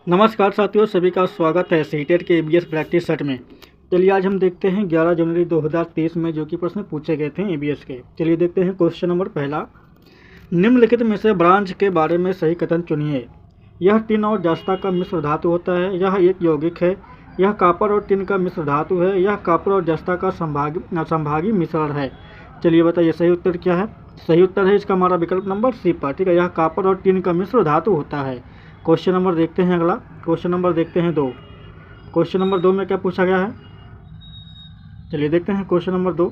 नमस्कार साथियों, सभी का स्वागत है सीटेट के ईबीएस प्रैक्टिस सेट में। चलिए आज हम देखते हैं 11 जनवरी 2023 में जो कि प्रश्न पूछे गए थे ईबीएस के। चलिए देखते हैं क्वेश्चन नंबर पहला। निम्नलिखित में से ब्रांच के बारे में सही कथन चुनिए। यह टिन और जस्ता का मिश्र धातु होता है। यह एक यौगिक है। यह कॉपर और टिन का मिश्र धातु है। यह कॉपर और जस्ता का संभागी मिश्रण है। चलिए बताइए सही उत्तर क्या है। सही उत्तर है इसका हमारा विकल्प नंबर सी पर। ठीक है, यह कॉपर और टिन का मिश्र धातु होता है। क्वेश्चन नंबर देखते हैं अगला। क्वेश्चन नंबर देखते हैं 2। क्वेश्चन नंबर 2 में क्या पूछा गया है, चलिए देखते हैं। क्वेश्चन नंबर 2,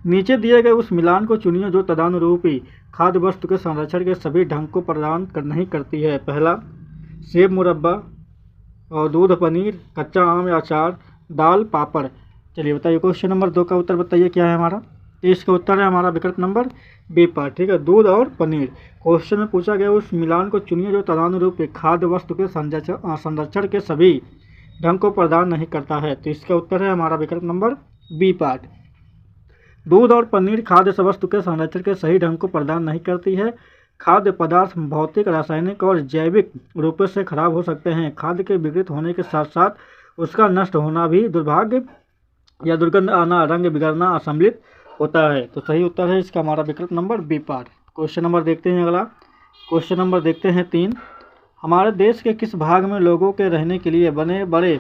नीचे दिए गए उस मिलान को चुनिए जो तदानुरूपी खाद्य वस्तु के संरक्षण के सभी ढंग को प्रदान नहीं करती है। पहला, सेब मुरब्बा और दूध पनीर, कच्चा आम या अचार, दाल पापड़। चलिए बताइए क्वेश्चन नंबर 2 का उत्तर बताइए क्या है हमारा। तो इसका उत्तर है हमारा विकल्प नंबर बी पर। ठीक है, दूध और पनीर। क्वेश्चन में पूछा गया उस मिलान को चुनिए जो तदानुरूपी खाद्य वस्तु के संरक्षण के सभी ढंग को प्रदान नहीं करता है। तो इसका उत्तर है हमारा विकल्प नंबर बी पार्ट। दूध और पनीर खाद्य वस्तु के संरक्षण के सही ढंग को प्रदान नहीं करती है। खाद्य पदार्थ भौतिक, रासायनिक और जैविक रूप से खराब हो सकते हैं। खाद्य के विकृत होने के साथ साथ उसका नष्ट होना भी दुर्भाग्य या दुर्गंध आना, रंग बिगड़ना असम्मिलित होता है। तो सही उत्तर है इसका हमारा विकल्प number B part. Question number देखते हैं अगला। क्वेश्चन नंबर देखते हैं 3। हमारे देश के किस भाग में लोगों के रहने के लिए बने बड़े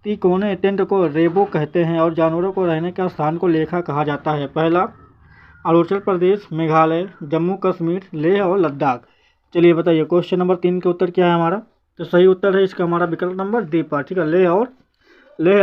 तिकोने टेंट को रेबो कहते हैं और जानवरों को रहने का स्थान को लेखा कहा जाता है। पहला, अरुणाचल प्रदेश, मेघालय, जम्मू कश्मीर, लेह और लद्दाख। चलिए बताइए क्वेश्चन नंबर 3 का उत्तर क्या है हमारा। तो सही उत्तर है इसका हमारा विकल्प नंबर डी पर। ठीक है, लेह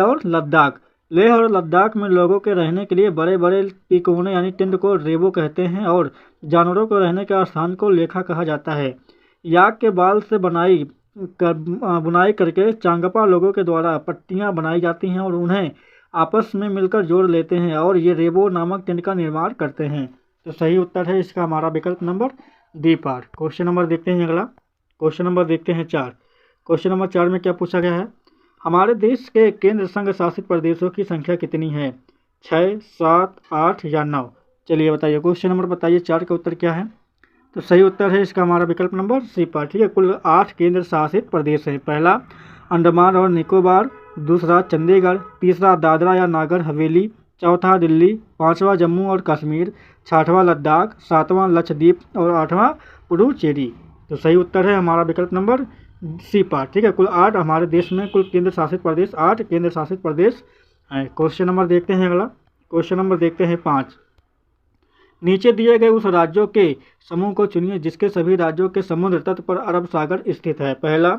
और लद्दाख। लेह और लद्दाख में लोगों के रहने के लिए बड़े बड़े तिकोने यानी टेंट को रेबो कहते हैं और जानवरों को रहने का स्थान को लेखा कहा जाता है। याक के बाल से बुनाई करके चांगपा लोगों के द्वारा पट्टियां बनाई जाती हैं और उन्हें आपस में मिलकर जोड़ लेते हैं और ये रेबो नामक टेंट का निर्माण करते हैं। तो सही उत्तर है इसका हमारा विकल्प number D part. Question number देखते हैं अगला। क्वेश्चन नंबर देखते हैं 4। क्वेश्चन नंबर 4 में क्या पूछा गया है, हमारे देश के केंद्र संघ शासित प्रदेशों की संख्या कितनी है। 6, 7, 8 या 9। चलिए बताइए क्वेश्चन नंबर बताइए 4 का उत्तर क्या है। तो सही उत्तर है इसका हमारा विकल्प नंबर सी पर। ठीक है, कुल 8 केंद्र शासित प्रदेश है। पहला अंडमान और निकोबार, दूसरा चंडीगढ़, तीसरा दादरा या नागर हवेली, चौथा दिल्ली, पाँचवा जम्मू और कश्मीर, छठवां लद्दाख, सातवां लक्षद्वीप और आठवां पुडुचेरी। तो सही उत्तर है हमारा विकल्प नंबर सी पार्ट। ठीक है, कुल 8 हमारे देश में कुल केंद्र शासित प्रदेश 8 केंद्र शासित प्रदेश हैं। क्वेश्चन नंबर देखते हैं अगला। क्वेश्चन नंबर देखते हैं 5। नीचे दिए गए उस राज्यों के समूह को चुनिए जिसके सभी राज्यों के समुद्र तट पर अरब सागर स्थित है। पहला,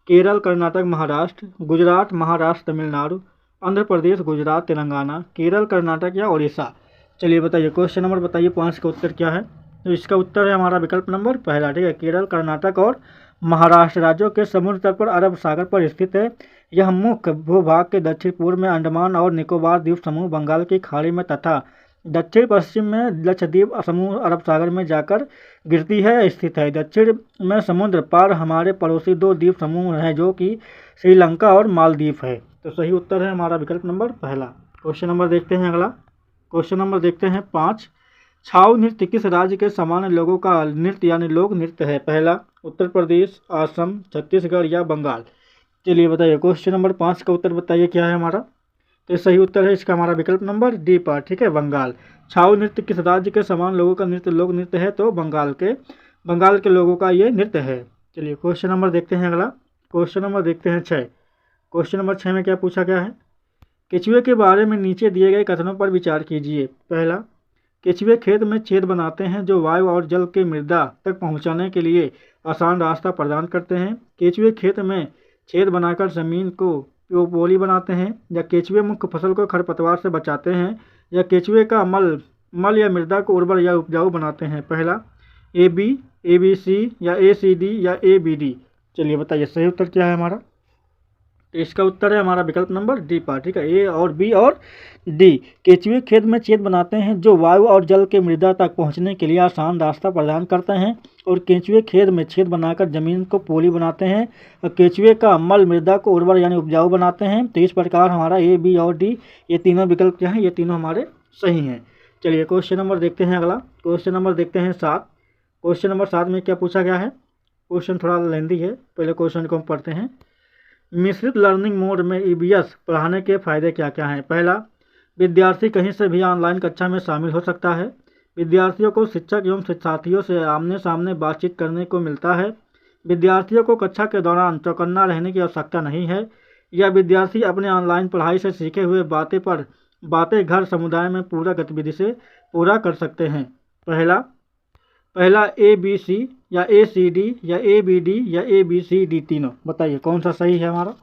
केरल, कर्नाटक, महाराष्ट्र, गुजरात, महाराष्ट्र, तमिलनाडु, आंध्र प्रदेश, गुजरात, तेलंगाना, केरल, कर्नाटक या उड़ीसा। चलिए बताइए क्वेश्चन नंबर बताइए 5 का उत्तर क्या है। तो इसका उत्तर है हमारा विकल्प नंबर पहला। ठीक है, केरल, कर्नाटक और महाराष्ट्र राज्यों के समुद्र तट पर अरब सागर पर स्थित है। यह मुख्य भूभाग के दक्षिण पूर्व में अंडमान और निकोबार द्वीप समूह, बंगाल की खाड़ी में तथा दक्षिण पश्चिम में लक्षद्वीप समूह अरब सागर में जाकर गिरती है स्थित है। दक्षिण में समुद्र पार हमारे पड़ोसी 2 द्वीप समूह हैं जो कि श्रीलंका और मालदीव है। तो सही उत्तर है हमारा विकल्प नंबर पहला। क्वेश्चन नंबर देखते हैं अगला। क्वेश्चन नंबर देखते हैं 5। छाऊ नृत्य किस राज्य के सामान्य लोगों का नृत्य यानी लोक नृत्य है। पहला, उत्तर प्रदेश, असम, छत्तीसगढ़ या बंगाल। चलिए बताइए क्वेश्चन नंबर 5 का उत्तर बताइए क्या है हमारा। तो सही उत्तर है इसका हमारा विकल्प नंबर डी पर। ठीक है, बंगाल। छाऊ नृत्य किस राज्य के समान लोगों का नृत्य लोक नृत्य है, तो बंगाल के लोगों का ये नृत्य है। चलिए क्वेश्चन नंबर देखते हैं अगला। क्वेश्चन नंबर देखते हैं 6। क्वेश्चन नंबर 6 में क्या पूछा गया है, केचुए के बारे में नीचे दिए गए कथनों पर विचार कीजिए। पहला, केचुए खेत में छेद बनाते हैं जो वायु और जल के मृदा तक पहुंचाने के लिए आसान रास्ता प्रदान करते हैं। केचुए खेत में छेद बनाकर जमीन को पोली बनाते हैं। या केचुए मुख्य फसल को खरपतवार से बचाते हैं। या केचुए का मल या मृदा को उर्वर या उपजाऊ बनाते हैं। पहला, A B, A B C या ए सी डी या ए बी डी। चलिए बताइए सही उत्तर क्या है हमारा। तो इसका उत्तर है हमारा विकल्प नंबर डी पर। ठीक है, ए और बी और डी। केचुए खेत में छेद बनाते हैं जो वायु और जल के मृदा तक पहुंचने के लिए आसान रास्ता प्रदान करते हैं। और केचुए खेत में छेद बनाकर जमीन को पोली बनाते हैं। और केचुए का मल मृदा को उर्वर यानी उपजाऊ बनाते हैं। तो इस प्रकार हमारा ए, बी और डी ये तीनों विकल्प क्या हैं, ये तीनों हमारे सही हैं। चलिए क्वेश्चन नंबर देखते हैं अगला। क्वेश्चन नंबर देखते हैं 7। क्वेश्चन नंबर 7 में क्या पूछा गया है, क्वेश्चन थोड़ा लेंदी है, पहले क्वेश्चन को हम पढ़ते हैं। मिश्रित लर्निंग मोड में ईबीएस पढ़ाने के फायदे क्या क्या हैं? पहला, विद्यार्थी कहीं से भी ऑनलाइन कक्षा में शामिल हो सकता है। विद्यार्थियों को शिक्षक एवं साथियों से आमने सामने बातचीत करने को मिलता है। विद्यार्थियों को कक्षा के दौरान चौकन्ना रहने की आवश्यकता नहीं है। यह विद्यार्थी अपने ऑनलाइन पढ़ाई से सीखे हुए बातें घर समुदाय में पूरा गतिविधि से पूरा कर सकते हैं। पहला ABC या ACD या ABD या ABCD तीनों, बताइए कौन सा सही है हमारा?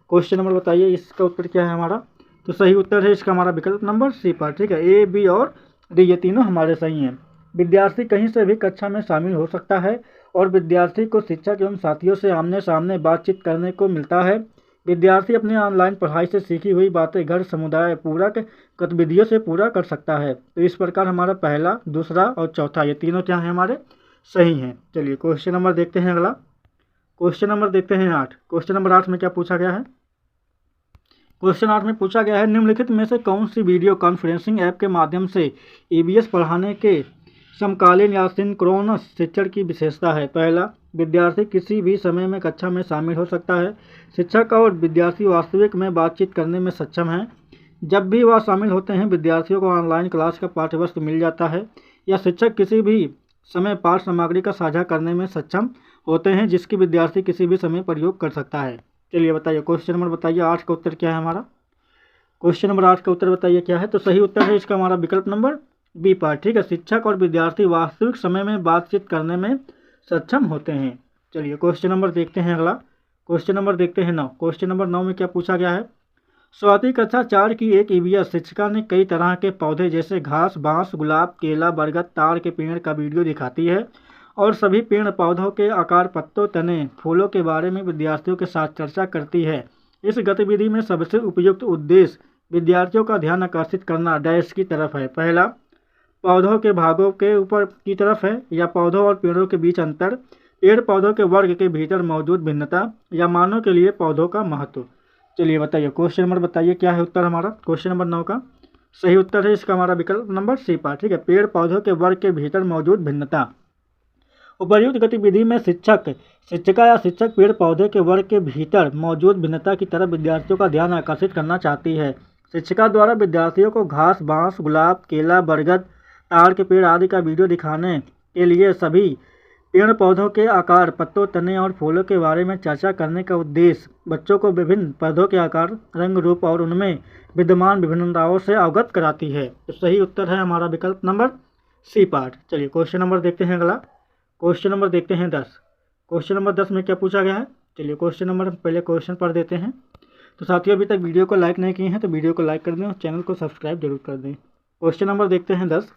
क्वेश्चन नंबर बताइए, इसका उत्तर क्या है हमारा? तो सही उत्तर है इसका हमारा विकल्प नंबर सी पर, ठीक है। A, B और D ये तीनों हमारे सही हैं। विद्यार्थी कहीं से भी कक्षा में शामिल हो सकता है और विद्यार्थी को शिक्षक एवं साथियों से आमने सामने बातचीत करने को मिलता है। विद्यार्थी अपनी ऑनलाइन पढ़ाई से सीखी हुई बातें घर समुदाय पूरक गतिविधियों से पूरा कर सकता है। तो इस प्रकार हमारा पहला, दूसरा और चौथा ये तीनों क्या है हमारे? सही हैं। चलिए क्वेश्चन नंबर देखते हैं अगला। क्वेश्चन नंबर देखते हैं 8। क्वेश्चन नंबर 8 में क्या पूछा गया है? क्वेश्चन 8 में पूछा गया है, निम्नलिखित में से कौन सी वीडियो कॉन्फ्रेंसिंग ऐप के माध्यम से ईबीएस पढ़ाने के समकालीन या सिंक्रोनस शिक्षण की विशेषता है? पहला, विद्यार्थी किसी भी समय में कक्षा में शामिल हो सकता है। शिक्षक और विद्यार्थी वास्तविक में बातचीत करने में सक्षम हैं। जब भी वह शामिल होते हैं, विद्यार्थियों को ऑनलाइन क्लास का पाठ्यवस्तु मिल जाता है या शिक्षक किसी भी समय पाठ सामग्री का साझा करने में सक्षम होते हैं, जिसकी विद्यार्थी किसी भी समय प्रयोग कर सकता है। चलिए बताइए, क्वेश्चन नंबर बताइए 8 का उत्तर क्या है हमारा? क्वेश्चन नंबर 8 का उत्तर बताइए क्या है? तो सही उत्तर है इसका हमारा विकल्प नंबर बी पार्ट, ठीक है। शिक्षक और विद्यार्थी वास्तविक समय में बातचीत करने में सक्षम होते हैं। चलिए क्वेश्चन नंबर देखते हैं अगला। क्वेश्चन नंबर देखते हैं 9। क्वेश्चन नंबर 9 में क्या पूछा गया है? स्वाति कक्षा 4 की एक ईबीएस शिक्षिका ने कई तरह के पौधे जैसे घास, बांस, गुलाब, केला, बरगद, ताड़ के पेड़ का वीडियो दिखाती है और सभी पेड़ पौधों के आकार, पत्तों, तने, फूलों के बारे में विद्यार्थियों के साथ चर्चा करती है। इस गतिविधि में सबसे उपयुक्त उद्देश्य विद्यार्थियों का ध्यान आकर्षित करना डैश की तरफ है। पहला, पौधों के भागों के ऊपर की तरफ है, या पौधों और पेड़ों के बीच अंतर, पेड़ पौधों के वर्ग के भीतर मौजूद भिन्नता, या मानव के लिए पौधों का महत्व। चलिए बताइए, क्वेश्चन नंबर बताइए क्या है उत्तर हमारा? क्वेश्चन नंबर 9 का सही उत्तर है इसका हमारा विकल्प नंबर सी पार्ट, ठीक है। पेड़ पौधों के वर्ग के भीतर मौजूद भिन्नता। उपर्युक्त गतिविधि में शिक्षिका या शिक्षक पेड़ पौधे के वर्ग के भीतर मौजूद भिन्नता की तरफ विद्यार्थियों का ध्यान आकर्षित करना चाहती है। शिक्षिका द्वारा विद्यार्थियों को घास, बांस, गुलाब, केला, बरगद, ताड़ के पेड़ आदि का वीडियो दिखाने के लिए सभी पेड़ पौधों के आकार, पत्तों, तने और फूलों के बारे में चर्चा करने का उद्देश्य बच्चों को विभिन्न पौधों के आकार, रंग, रूप और उनमें विद्यमान विभिन्नताओं से अवगत कराती है। तो सही उत्तर है हमारा विकल्प नंबर सी पार्ट। चलिए क्वेश्चन नंबर देखते हैं अगला। क्वेश्चन नंबर देखते हैं 10। क्वेश्चन नंबर 10 में क्या पूछा गया है? चलिए क्वेश्चन नंबर पहले क्वेश्चन पढ़ देते हैं। तो साथियों, अभी तक वीडियो को लाइक नहीं किए हैं तो वीडियो को लाइक कर दें और चैनल को सब्सक्राइब जरूर कर दें। क्वेश्चन नंबर देखते हैं 10।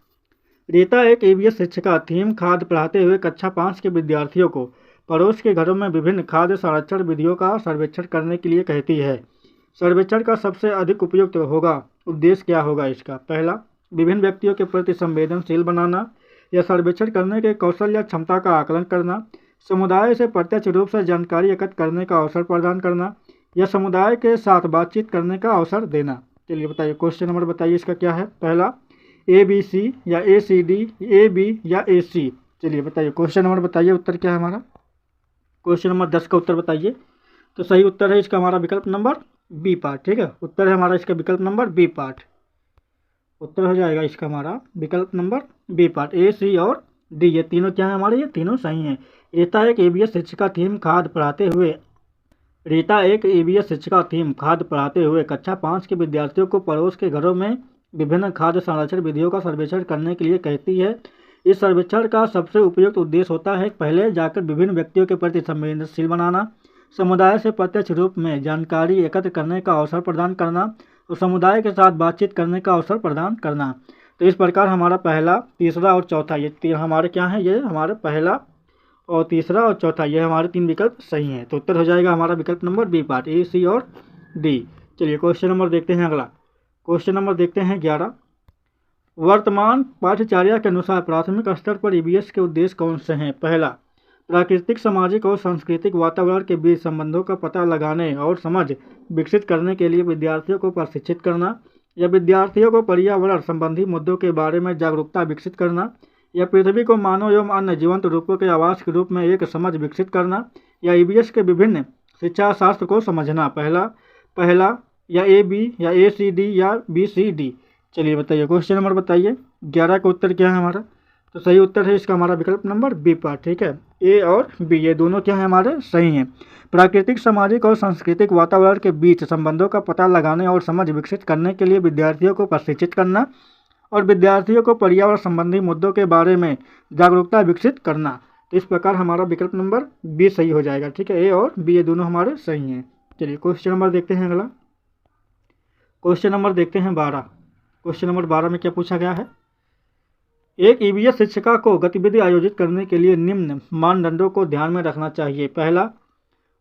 रीता एक ईबीएस शिक्षिका थीम खाद्य पढ़ाते हुए कक्षा 5 के विद्यार्थियों को पड़ोस के घरों में विभिन्न खाद्य संरक्षण विधियों का सर्वेक्षण करने के लिए कहती है। सर्वेक्षण का सबसे अधिक उपयुक्त उद्देश्य क्या होगा इसका? पहला, विभिन्न व्यक्तियों के प्रति संवेदनशील बनाना, या सर्वेक्षण करने के कौशल या क्षमता का आकलन करना, समुदाय से प्रत्यक्ष रूप से जानकारी एकत्र करने का अवसर प्रदान करना, या समुदाय के साथ बातचीत करने का अवसर देना। चलिए बताइए, क्वेश्चन नंबर बताइए इसका क्या है? पहला, ABC या ACD, AB या AC। चलिए बताइए, क्वेश्चन नंबर बताइए उत्तर क्या है हमारा? क्वेश्चन नंबर 10 का उत्तर बताइए। तो सही उत्तर है इसका हमारा विकल्प नंबर बी पार्ट, ठीक है। उत्तर है हमारा इसका विकल्प नंबर बी पार्ट। उत्तर हो जाएगा इसका हमारा विकल्प number B part. A, C और D ये तीनों क्या है हमारे? ये तीनों सही हैं। रीता एक ईबीएस शिक्षिका थीम खाद्य पढ़ाते हुए कक्षा 5 के विद्यार्थियों को पड़ोस के घरों में विभिन्न खाद्य संरक्षण विधियों का सर्वेक्षण करने के लिए कहती है। इस सर्वेक्षण का सबसे उपयुक्त उद्देश्य होता है, पहले जाकर विभिन्न व्यक्तियों के प्रति संवेदनशील बनाना, समुदाय से प्रत्यक्ष रूप में जानकारी एकत्र करने का अवसर प्रदान करना और समुदाय के साथ बातचीत करने का अवसर प्रदान करना। तो इस प्रकार हमारा पहला, तीसरा और चौथा ये हमारे क्या हैं? ये हमारे पहला और तीसरा और चौथा ये हमारे 3 विकल्प सही हैं। तो उत्तर हो जाएगा हमारा विकल्प number B part, A, C और D। चलिए क्वेश्चन नंबर देखते हैं अगला। क्वेश्चन नंबर देखते हैं 11। वर्तमान पाठ्यचर्या के अनुसार प्राथमिक स्तर पर ईबीएस के उद्देश्य कौन से हैं? पहला, प्राकृतिक, सामाजिक और सांस्कृतिक वातावरण के बीच संबंधों का पता लगाने और समझ विकसित करने के लिए विद्यार्थियों को प्रशिक्षित करना, या विद्यार्थियों को पर्यावरण संबंधी मुद्दों के बारे में जागरूकता विकसित करना, या पृथ्वी को मानव एवं अन्य जीवंत रूपों के आवास के रूप में एक समझ विकसित करना, या ईबीएस के विभिन्न शिक्षा शास्त्र को समझना। पहला या ए बी, या ए सी डी, या बी सी डी। चलिए बताइए, क्वेश्चन नंबर बताइए 11 का उत्तर क्या है हमारा। तो सही उत्तर है इसका हमारा विकल्प नंबर बी पार्ट। ठीक है, ए और बी ये दोनों क्या है हमारे सही हैं। प्राकृतिक, सामाजिक और सांस्कृतिक वातावरण के बीच संबंधों का पता लगाने और समझ विकसित करने के लिए विद्यार्थियों को प्रशिक्षित करना और विद्यार्थियों को पर्यावरण संबंधी मुद्दों के बारे में जागरूकता विकसित करना। तो इस प्रकार हमारा विकल्प नंबर बी सही हो जाएगा। ठीक है, ए और बी ये दोनों हमारे सही हैं। चलिए क्वेश्चन नंबर देखते हैं अगला। क्वेश्चन नंबर देखते हैं 12। क्वेश्चन नंबर 12 में क्या पूछा गया है। एक ईबीएस शिक्षिका को गतिविधि आयोजित करने के लिए निम्न मानदंडों को ध्यान में रखना चाहिए। पहला,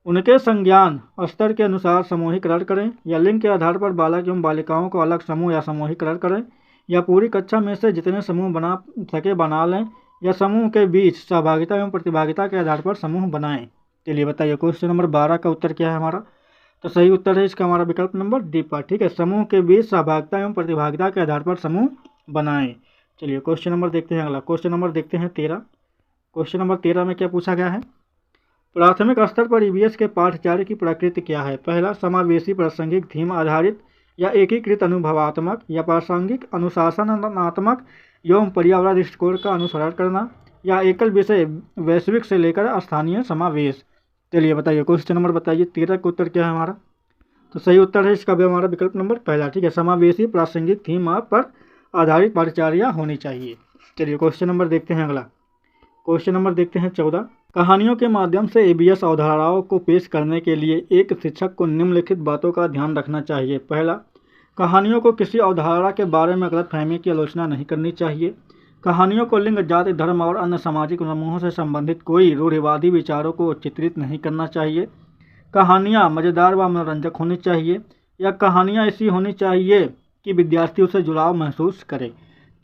उनके संज्ञान स्तर के अनुसार समूहीकरण करें, या लिंग के आधार पर बालक एवं बालिकाओं को अलग समूह या समूहीकरण करें, या पूरी कक्षा में से जितने समूह बना सके बना लें, या समूह के बीच सहभागिता एवं प्रतिभागिता के आधार पर समूह बनाएं। चलिए बताइए, क्वेश्चन नंबर 12 का उत्तर क्या है हमारा। तो सही उत्तर है इसका हमारा विकल्प नंबर डी पार्ट। ठीक है, समूह के बीच सहभागिता एवं प्रतिभागिता के आधार पर समूह बनाएं। चलिए क्वेश्चन नंबर देखते हैं अगला। क्वेश्चन नंबर देखते हैं 13। क्वेश्चन नंबर 13 में क्या पूछा गया है। प्राथमिक स्तर पर ईबीएस के पाठ्यचर्या की प्रकृति क्या है। पहला, समावेशी प्रासंगिक थीम आधारित या एकीकृत अनुभवात्मक या प्रासंगिक अनुशासनात्मक एवं पर्यावरण दृष्टिकोण का अनुसरण करना, या एकल विषय वैश्विक से लेकर स्थानीय समावेश। चलिए बताइए, क्वेश्चन नंबर बताइए 13 का उत्तर क्या है हमारा। तो सही उत्तर है इसका भी हमारा विकल्प नंबर पहला। ठीक है, समावेशी प्रासंगिक थीम पर आधारित पाठ्यचर्या होनी चाहिए। चलिए क्वेश्चन नंबर देखते हैं अगला। क्वेश्चन नंबर देखते हैं 14। कहानियों के माध्यम से ईबीएस अवधारणाओं को पेश करने के लिए एक शिक्षक को निम्नलिखित बातों का ध्यान रखना चाहिए। पहला, कहानियों को किसी अवधारणा के बारे में गलतफहमी की आलोचना नहीं करनी चाहिए। कहानियों को लिंग, जाति, धर्म और अन्य सामाजिक समूहों से संबंधित कोई रूढ़िवादी विचारों को चित्रित नहीं करना चाहिए। कहानियाँ मज़ेदार व मनोरंजक होनी चाहिए, या कहानियाँ ऐसी होनी चाहिए कि विद्यार्थी उससे जुड़ाव महसूस करे।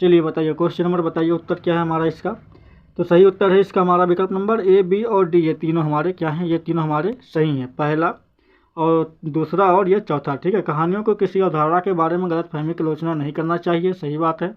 चलिए बताइए, क्वेश्चन नंबर बताइए उत्तर क्या है हमारा इसका। तो सही उत्तर है इसका हमारा विकल्प नंबर ए, बी और डी ये तीनों हमारे क्या हैं, ये तीनों हमारे सही हैं। पहला और दूसरा और ये चौथा। ठीक है, कहानियों को किसी अवधारणा के बारे में गलतफहमी की आलोचना नहीं करना चाहिए, सही बात है।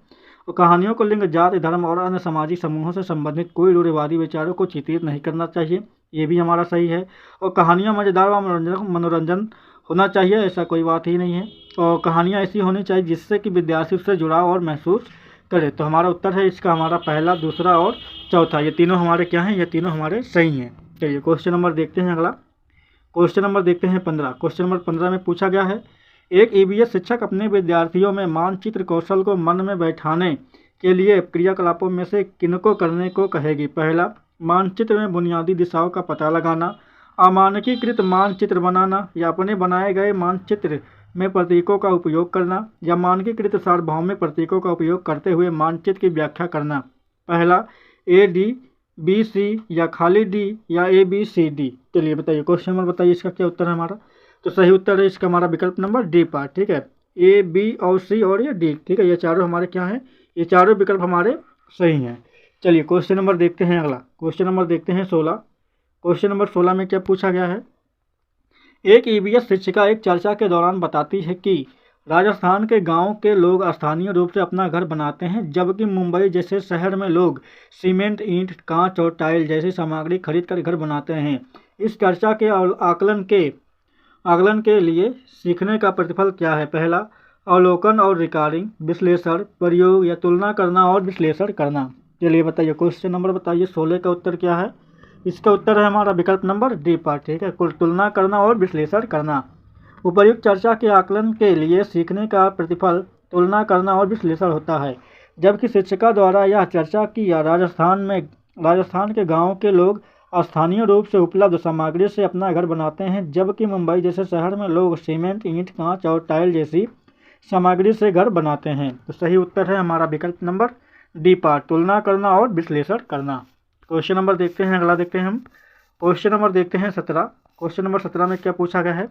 और कहानियों को लिंग, जाति, धर्म और अन्य सामाजिक समूहों से संबंधित कोई रूढ़िवादी विचारों को चित्रित नहीं करना चाहिए, ये भी हमारा सही है। और कहानियाँ मज़ेदार व मनोरंजन होना चाहिए, ऐसा कोई बात ही नहीं है। और कहानियाँ ऐसी होनी चाहिए जिससे कि विद्यार्थी उससे जुड़ाव और महसूस करे। तो हमारा उत्तर है इसका हमारा पहला, दूसरा और चौथा ये तीनों हमारे क्या हैं, ये तीनों हमारे सही हैं। चलिए क्वेश्चन नंबर देखते हैं अगला। क्वेश्चन नंबर देखते हैं 15। क्वेश्चन नंबर 15 में पूछा गया है, एक ईबीएस शिक्षक अपने विद्यार्थियों में मानचित्र कौशल को मन में बैठाने के लिए क्रियाकलापों में से किनको करने को कहेगी। पहला, मानचित्र में बुनियादी दिशाओं का पता लगाना, अमानकीकृत मानचित्र बनाना, या अपने बनाए गए मानचित्र में प्रतीकों का उपयोग करना, या मानकीकृत सार्वभौमिक प्रतीकों का उपयोग करते हुए मानचित्र की व्याख्या करना। पहला, ए, डी, बी, सी, या खाली डी, या ए, बी, सी, डी। चलिए बताइए, क्वेश्चन नंबर बताइए इसका क्या उत्तर है हमारा। तो सही उत्तर है इसका हमारा विकल्प नंबर डी पार्ट। ठीक है, ए, बी और सी और ये डी। ठीक है, ये चारों हमारे क्या हैं, ये चारों विकल्प हमारे सही हैं। चलिए क्वेश्चन नंबर देखते हैं अगला। क्वेश्चन नंबर देखते हैं 16। क्वेश्चन नंबर 16 में क्या पूछा गया है, एक ईबीएस शिक्षिका एक चर्चा के दौरान बताती है कि राजस्थान के गांव के लोग स्थानीय रूप से अपना घर बनाते हैं, जबकि मुंबई जैसे शहर में लोग सीमेंट, ईंट, कांच और टाइल जैसी सामग्री खरीदकर घर बनाते हैं। इस चर्चा के आकलन के लिए सीखने का प्रतिफल क्या है। पहला, अवलोकन और रिकॉर्डिंग, विश्लेषण, प्रयोग या तुलना करना और विश्लेषण करना। चलिए बताइए, क्वेश्चन नंबर बताइए 16 का उत्तर क्या है। इसका उत्तर है हमारा विकल्प नंबर डी पार्ट। ठीक है, तुलना करना और विश्लेषण करना। उपर्युक्त चर्चा के आकलन के लिए सीखने का प्रतिफल तुलना करना और विश्लेषण होता है, जबकि शिक्षिका द्वारा यह चर्चा की राजस्थान के गाँव के लोग स्थानीय रूप से उपलब्ध सामग्री से अपना घर बनाते हैं, जबकि मुंबई जैसे शहर में लोग सीमेंट, ईंट, कांच और टाइल जैसी सामग्री से घर बनाते हैं। तो सही उत्तर है हमारा विकल्प नंबर डी पार्ट, तुलना करना और विश्लेषण करना। क्वेश्चन नंबर देखते हैं अगला, देखते हैं हम क्वेश्चन नंबर देखते हैं 17। क्वेश्चन नंबर 17 में क्या पूछा गया है।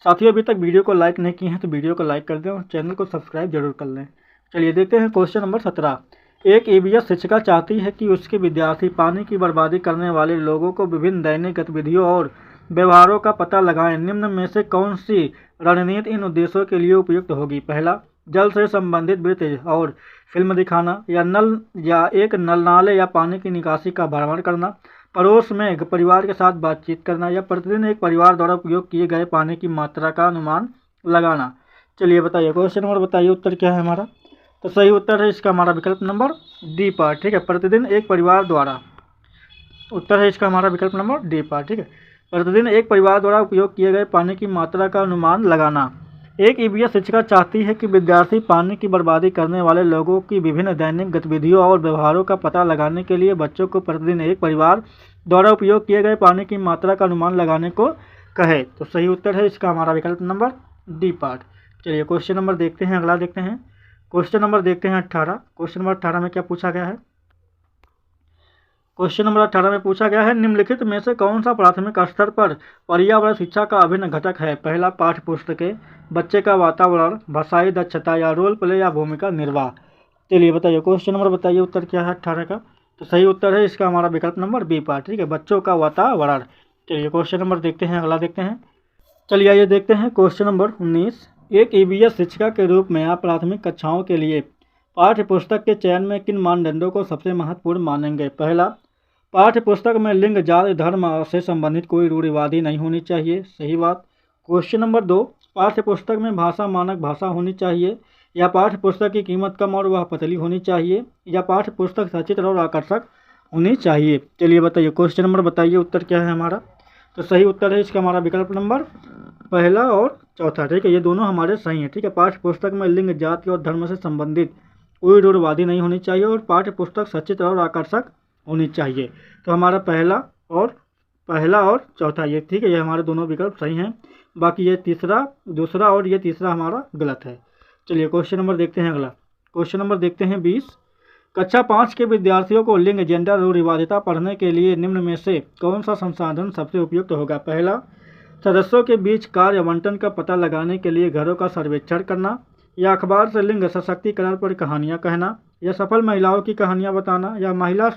साथियों, अभी तक वीडियो को लाइक नहीं किए हैं तो वीडियो को लाइक कर दें और चैनल को सब्सक्राइब जरूर कर लें। चलिए देखते हैं क्वेश्चन नंबर 17। एक ईबीएस शिक्षिका चाहती है कि उसके विद्यार्थी पानी की बर्बादी करने वाले लोगों को विभिन्न दैनिक गतिविधियों और व्यवहारों का पता लगाएं। निम्न में से कौन सी रणनीति इन उद्देश्यों के लिए उपयुक्त होगी। पहला, जल से संबंधित वृत्त और फिल्म दिखाना, या एक नल नाले या पानी की निकासी का भ्रमण करना, पड़ोस में परिवार के साथ बातचीत करना, या प्रतिदिन एक परिवार द्वारा उपयोग किए गए पानी की मात्रा का अनुमान लगाना। चलिए बताइए, क्वेश्चन नंबर बताइए उत्तर क्या है हमारा। तो सही उत्तर है इसका हमारा विकल्प नंबर डी पार्ट। ठीक है, प्रतिदिन एक परिवार द्वारा, उत्तर है इसका हमारा विकल्प नंबर डी पार्ट। ठीक है, प्रतिदिन एक परिवार द्वारा उपयोग किए गए पानी की मात्रा का अनुमान लगाना। एक ईवीएस शिक्षिका चाहती है कि विद्यार्थी पानी की बर्बादी करने वाले लोगों की विभिन्न दैनिक गतिविधियों और व्यवहारों का पता लगाने के लिए बच्चों को प्रतिदिन एक परिवार द्वारा उपयोग किए गए पानी की मात्रा का अनुमान लगाने को कहे। तो सही उत्तर है इसका हमारा विकल्प नंबर डी पार्ट। चलिए क्वेश्चन नंबर देखते हैं, अगला देखते हैं। क्वेश्चन नंबर देखते हैं 18। क्वेश्चन नंबर 18 में क्या पूछा गया है। क्वेश्चन नंबर 18 में पूछा गया है, निम्नलिखित में से कौन सा प्राथमिक स्तर पर पर्यावरण शिक्षा का अभिन्न घटक है। पहला, पाठ्य पुस्तकें, बच्चे का वातावरण, भाषाई दक्षता, या रोल प्ले या भूमिका निर्वाह। चलिए बताइए, क्वेश्चन नंबर बताइए उत्तर क्या है 18 का। तो सही उत्तर है इसका हमारा विकल्प नंबर बी पार्ट। ठीक है, बच्चों का वातावरण। चलिए क्वेश्चन नंबर देखते हैं, अगला देखते हैं। चलिए आइए देखते हैं क्वेश्चन नंबर 19। एक ईवीएस शिक्षिका के रूप में आप प्राथमिक कक्षाओं के लिए पाठ्य पुस्तक के चयन में किन मानदंडों को सबसे महत्वपूर्ण मानेंगे। पहला, पाठ्य पुस्तक में लिंग, जाति, धर्म से संबंधित कोई रूढ़िवादी नहीं होनी चाहिए। सही बात। क्वेश्चन नंबर 2, पाठ्य पुस्तक में भाषा मानक भाषा होनी चाहिए, या पाठ्य पुस्तक की कीमत कम और वह पतली होनी चाहिए, या पाठ्य पुस्तक सचित्र और आकर्षक होनी चाहिए। चलिए बताइए, क्वेश्चन नंबर बताइए उत्तर क्या है हमारा। तो सही उत्तर है इसका हमारा विकल्प नंबर पहला और चौथा। ठीक है, ये दोनों हमारे सही हैं। ठीक है, पाठ्य पुस्तक में लिंग, जाति और धर्म से संबंधित कोई रूढ़िवादी नहीं होनी चाहिए, और पाठ्य पुस्तक सचित्र और आकर्षक होनी चाहिए। तो हमारा पहला और चौथा ये, ठीक है, ये हमारे दोनों विकल्प सही हैं। बाकी ये दूसरा और ये तीसरा हमारा गलत है। चलिए क्वेश्चन नंबर देखते हैं, अगला क्वेश्चन नंबर देखते हैं 20। कक्षा 5 के विद्यार्थियों को लिंग, जेंडर, रूढ़िवादिता पढ़ने के लिए निम्न में से कौन सा संसाधन सबसे उपयुक्त होगा। पहला, सदस्यों के बीच कार्य आवंटन का पता लगाने के लिए घरों का सर्वेक्षण करना, या अखबार से लिंग सशक्तिकरण पर कहानियाँ कहना, या सफल महिलाओं की कहानियाँ बताना, या महिला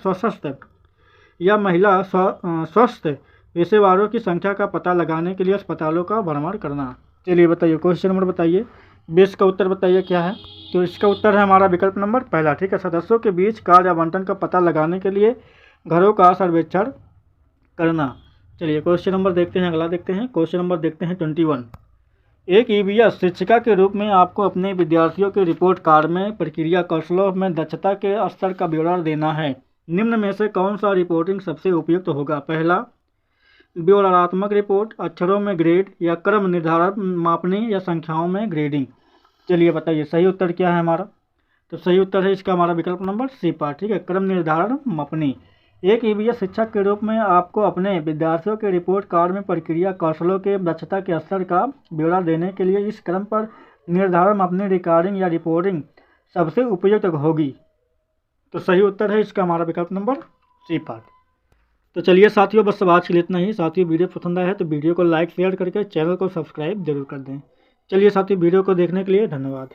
स्वस्थ पेशेवरों की संख्या का पता लगाने के लिए अस्पतालों का भ्रमण करना। चलिए बताइए, क्वेश्चन नंबर बताइए 20 का उत्तर बताइए क्या है। तो इसका उत्तर है हमारा विकल्प नंबर पहला। ठीक है, सदस्यों के बीच कार्य आवंटन का पता लगाने के लिए घरों का सर्वेक्षण करना। चलिए क्वेश्चन नंबर देखते हैं, अगला देखते हैं। क्वेश्चन नंबर देखते हैं 21। एक ईवीएस शिक्षिका के रूप में आपको अपने विद्यार्थियों के रिपोर्ट कार्ड में प्रक्रिया कौशलों में दक्षता के स्तर का ब्यौरा देना है। निम्न में से कौन सा रिपोर्टिंग सबसे उपयुक्त होगा। पहला, ब्यौरात्मक रिपोर्ट, अक्षरों में ग्रेड, या क्रम निर्धारण मापनी, या संख्याओं में ग्रेडिंग। चलिए बताइए, सही उत्तर क्या है हमारा। तो सही उत्तर है इसका हमारा विकल्प नंबर सी पार्ट। ठीक है, क्रम निर्धारण मापनी। एक ईवीएस शिक्षक के रूप में आपको अपने विद्यार्थियों के रिपोर्ट कार्ड में प्रक्रिया कौशलों के दक्षता के स्तर का ब्यौरा देने के लिए इस क्रम पर निर्धारण मापनी, रिकॉर्डिंग या रिपोर्टिंग सबसे उपयुक्त होगी। तो सही उत्तर है इसका हमारा विकल्प नंबर सी पार्ट। तो चलिए साथियों, बस आज के लिए इतना ही। साथियों, वीडियो पसंद आया है तो वीडियो को लाइक शेयर करके चैनल को सब्सक्राइब जरूर कर दें। चलिए साथियों, वीडियो को देखने के लिए धन्यवाद।